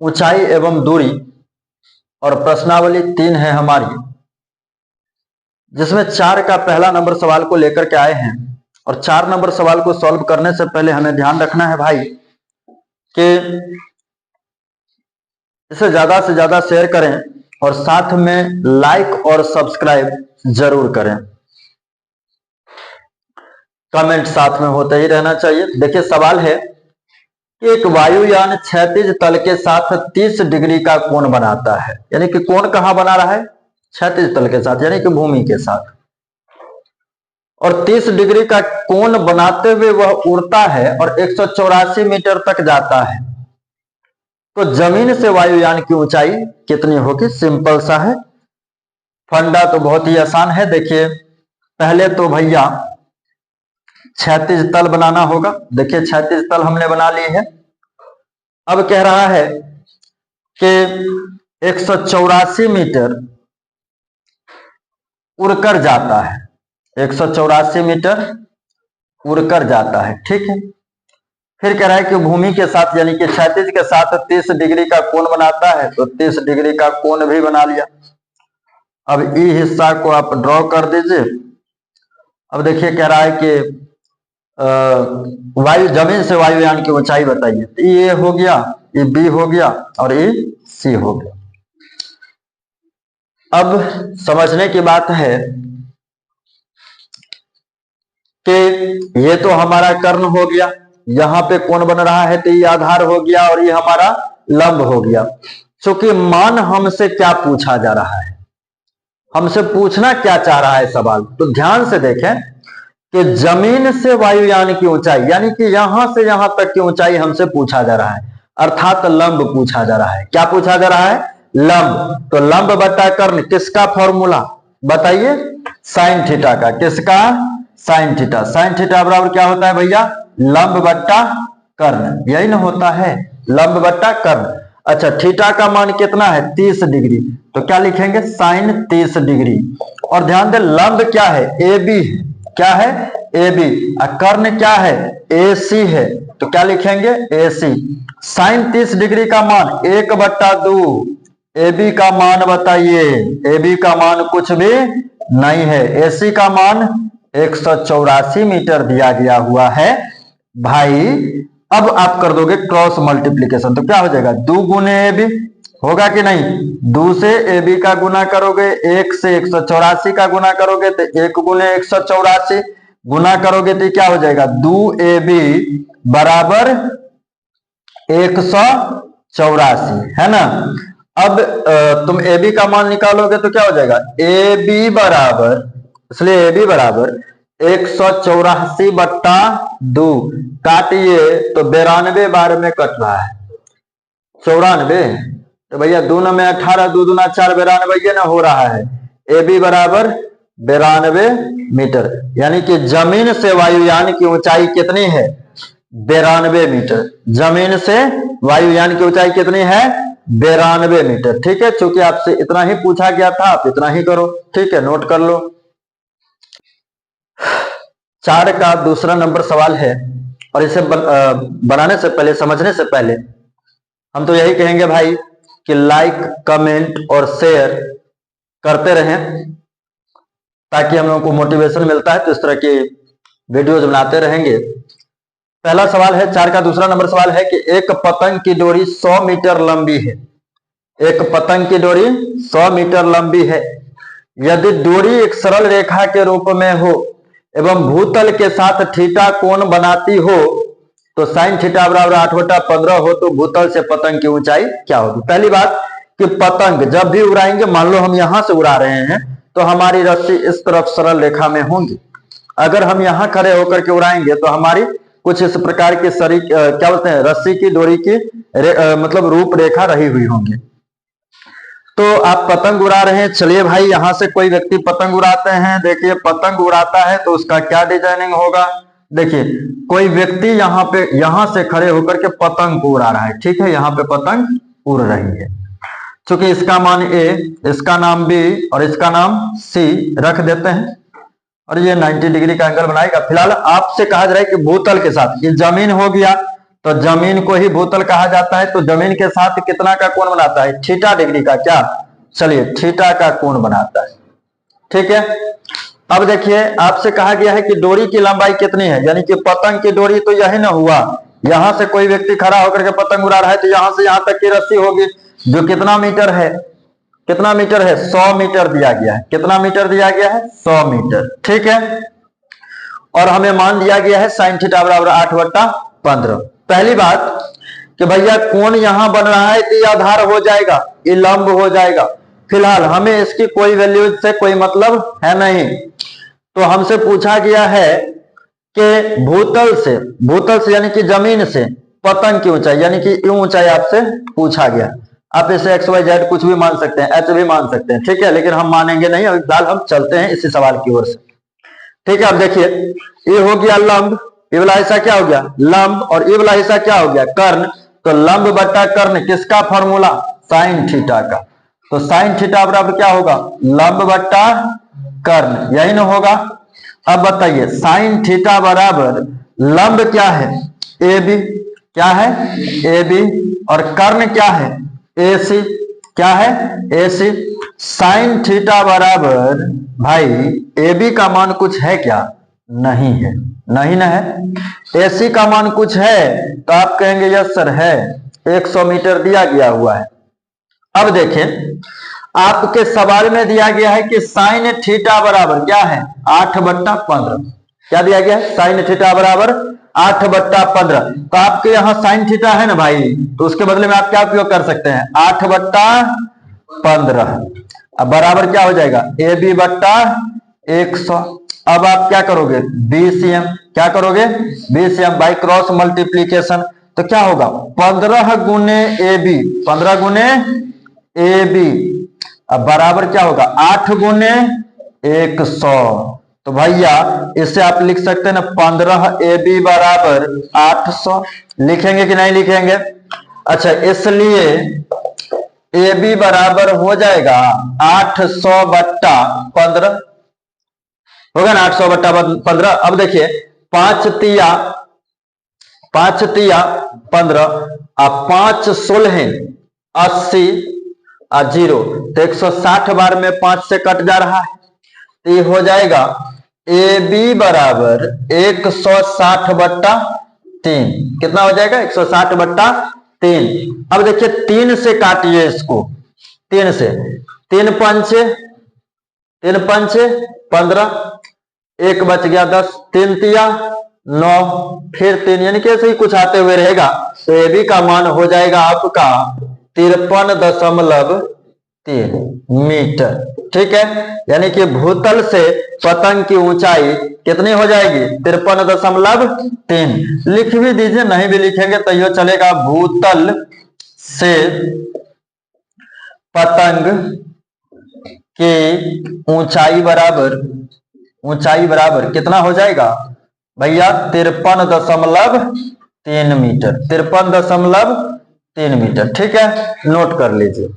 ऊंचाई एवं दूरी और प्रश्नावली 3 है हमारी, जिसमें 4 का पहला नंबर सवाल को लेकर के आए हैं। और 4 नंबर सवाल को सॉल्व करने से पहले हमें ध्यान रखना है भाई कि इसे ज्यादा से ज्यादा शेयर करें और साथ में लाइक और सब्सक्राइब जरूर करें। कमेंट साथ में होते ही रहना चाहिए। देखिए सवाल है कि एक वायुयान क्षैतिज तल के साथ 30 डिग्री का कोण बनाता है, यानी कि कोण कहां बना रहा है? क्षैतिज तल के साथ, यानी कि भूमि के साथ। और 30 डिग्री का कोण बनाते हुए वह उड़ता है और 184 मीटर तक जाता है, तो जमीन से वायुयान की ऊंचाई कितनी होगी? सिंपल सा है, फंडा तो बहुत ही आसान है। देखिए पहले तो भैया क्षैतिज तल बनाना होगा। देखिए क्षैतिज तल हमने बना ली है। अब कह रहा है कि 184 मीटर उड़कर जाता है, 184 मीटर उड़कर जाता है, ठीक है। फिर कह रहा है कि भूमि के साथ यानी कि क्षैतिज के साथ 30 डिग्री का कोण बनाता है, तो 30 डिग्री का कोण भी बना लिया। अब ई हिस्सा को आप ड्रॉ कर दीजिए। अब देखिए कह रहा है कि वायु जमीन से वायुयान की ऊंचाई बताइए, तो ये हो गया, ये बी हो गया और ये सी हो गया। अब समझने की बात है कि ये तो हमारा कर्ण हो गया, यहां पे कोण बन रहा है तो ये आधार हो गया और ये हमारा लंब हो गया। क्योंकि मान हमसे क्या पूछा जा रहा है, हमसे पूछना क्या चाह रहा है सवाल, तो ध्यान से देखें कि जमीन से वायुयान की ऊंचाई यानी कि यहां से यहां तक की ऊंचाई हमसे पूछा जा रहा है, अर्थात लंब पूछा जा रहा है। क्या पूछा जा रहा है? लंब। तो लंब बट्टा कर्ण किसका फॉर्मूला बताइए? साइन थीटा का। किसका? Sine theta. साइन थीटा बराबर क्या होता है भैया? लंब बट्टा कर्ण, यही ना होता है, लंब बट्टा कर्ण। अच्छा थीटा का मान कितना है? 30 डिग्री, तो क्या लिखेंगे? Sine 30 degree. और ध्यान दें लंब क्या है? ए बी है। क्या है? A B. कर्ण क्या है? ए सी है, तो क्या लिखेंगे? ए सी। साइन 30 डिग्री का मान 1/2। ए बी का मान बताइए? ए बी का मान कुछ भी नहीं है, ए सी का मान 184 मीटर दिया गया हुआ है भाई। अब आप कर दोगे क्रॉस मल्टीप्लीकेशन, तो क्या हो जाएगा? 2 गुने ए बी होगा कि नहीं? 2 से ए बी का गुना करोगे, 1 से 184 का गुना करोगे तो 1 गुने 184 गुना करोगे तो क्या हो जाएगा? 2 ए बी बराबर 184 है ना। अब तुम ए बी का मान निकालोगे तो क्या हो जाएगा? ए बी बराबर, इसलिए ए बी बराबर 184/2 काटिए तो 92 बार में कट रहा है, 94। तो भैया 2 में 18, 2 दूना 4, 92 ना हो रहा है। ए बी बराबर 92 मीटर, यानी कि जमीन से वायुयान की ऊंचाई कितनी है? 92 मीटर। जमीन से वायुयान की ऊंचाई कितनी है? 92 मीटर। ठीक है, चूंकि आपसे इतना ही पूछा गया था आप इतना ही करो, ठीक है, नोट कर लो। 4 का दूसरा नंबर सवाल है और इसे बनाने से पहले, समझने से पहले हम तो यही कहेंगे भाई कि लाइक, कमेंट और शेयर करते रहें ताकि हम लोगों को मोटिवेशन मिलता है, तो इस तरह की वीडियोज बनाते रहेंगे। पहला सवाल है 4 का दूसरा नंबर सवाल है कि एक पतंग की डोरी 100 मीटर लंबी है। एक पतंग की डोरी 100 मीटर लंबी है। यदि डोरी एक सरल रेखा के रूप में हो एवं भूतल के साथ थीटा कोण बनाती हो तो साइन थीटा बराबर 8/15 हो तो भूतल से पतंग की ऊंचाई क्या होगी? पहली बात कि पतंग जब भी उड़ाएंगे, मान लो हम यहां से उड़ा रहे हैं तो हमारी रस्सी इस तरफ सरल रेखा में होंगी। अगर हम यहां खड़े होकर के उड़ाएंगे तो हमारी कुछ इस प्रकार की क्या बोलते हैं, रस्सी की डोरी की मतलब रूपरेखा रही हुई होंगी। तो आप पतंग उड़ा रहे हैं, चलिए भाई यहां से कोई व्यक्ति पतंग उड़ाते हैं। देखिए पतंग उड़ाता है तो उसका क्या डिजाइनिंग होगा? देखिए कोई व्यक्ति यहां से खड़े होकर के पतंग को उड़ा रहा है, ठीक है, यहाँ पे पतंग उड़ रही है। चूंकि इसका मान ए, इसका नाम बी और इसका नाम सी रख देते हैं और ये 90 डिग्री का एंगल बनाएगा। फिलहाल आपसे कहा जा रहा है कि भूतल के साथ, ये जमीन हो गया तो जमीन को ही भूतल कहा जाता है। तो जमीन के साथ कितना का कोण बनाता है? थीटा डिग्री का। क्या? चलिए थीटा का कोण बनाता है। ठीक है। अब देखिए आपसे कहा गया है कि डोरी की लंबाई कितनी है, यानी कि पतंग की डोरी तो यही ना हुआ, यहां से कोई व्यक्ति खड़ा होकर के पतंग उड़ा रहा है तो यहां से यहां तक की रस्सी होगी, जो कितना मीटर है? कितना मीटर है? 100 मीटर दिया गया है। कितना मीटर दिया गया है? 100 मीटर। ठीक है। और हमें मान दिया गया है sin थीटा बराबर 8/15। पहली बात कि भैया कोण यहां बन रहा है तो ये आधार हो जाएगा, ये लंब हो जाएगा। फिलहाल हमें इसकी कोई वैल्यू से कोई मतलब है नहीं। तो हमसे पूछा गया है कि भूतल से यानी कि जमीन से पतंग की ऊंचाई, यानी कि यूं ऊंचाई आपसे पूछा गया। आप इसे XYZ कुछ भी मान सकते हैं, H भी मान सकते हैं। ठीक है, लेकिन हम मानेंगे नहीं, अभी फिलहाल हम चलते हैं इसी सवाल की ओर से। ठीक है। अब देखिए ये हो गया लंब, ये वाला हिस्सा क्या हो गया? लंब, और ये वाला हिस्सा क्या हो गया? कर्ण। तो लंब बटा कर्ण किसका फॉर्मूला? साइन थीटा का। तो साइन थीटा बराबर क्या होगा? लंब बटा कर्ण, यही ना होगा। अब बताइए साइन थीटा बराबर लंब क्या है? AB। क्या है? AB। और कर्ण क्या है? AC। क्या है? AC। साइन थीटा बराबर भाई AB का मान कुछ है क्या? नहीं है, नहीं ना है। AC का मान कुछ है तो आप कहेंगे यस सर है, 100 मीटर दिया गया हुआ है। अब देखें आपके सवाल में दिया गया है कि साइन थीटा बराबर क्या है? 8/15। क्या दिया गया है? साइन थीटा बराबर 8/15। तो आपके यहाँ साइन थीटा है ना भाई, तो उसके बदले में आप क्या उपयोग कर सकते हैं? 8/15। अब बराबर क्या हो जाएगा? AB बट्टा 100। अब आप क्या करोगे? BCM। क्या करोगे? BCM by cross multiplication. तो क्या होगा? 15 गुने AB, 15 गुने AB। अब बराबर क्या होगा? 8 गुने 100। तो भैया इससे आप लिख सकते हैं ना 15 AB बराबर 800। लिखेंगे कि नहीं लिखेंगे? अच्छा, इसलिए AB बराबर हो जाएगा 800/15। होगा ना 800/15। अब देखिए 5 तिया 15, अब 5 16 80 और 0, तो 160 बार में 5 से कट जा रहा है, तो ये हो जाएगा AB बराबर 160/3। कितना हो जाएगा? 160/3। अब देखिए 3 से काटिए इसको, 3 से। 3 पंचे 15, 1 बच गया 10, 3 तिया 9, फिर 3, यानी कि ऐसे ही कुछ आते हुए रहेगा। तो AB का मान हो जाएगा आपका 53.3 मीटर। ठीक है, यानी कि भूतल से पतंग की ऊंचाई कितनी हो जाएगी? 53.3। लिख भी दीजिए, नहीं भी लिखेंगे तो ये चलेगा। भूतल से पतंग की ऊंचाई बराबर कितना हो जाएगा भैया? 53.3 मीटर। 53.3 मीटर। ठीक है, नोट कर लीजिए।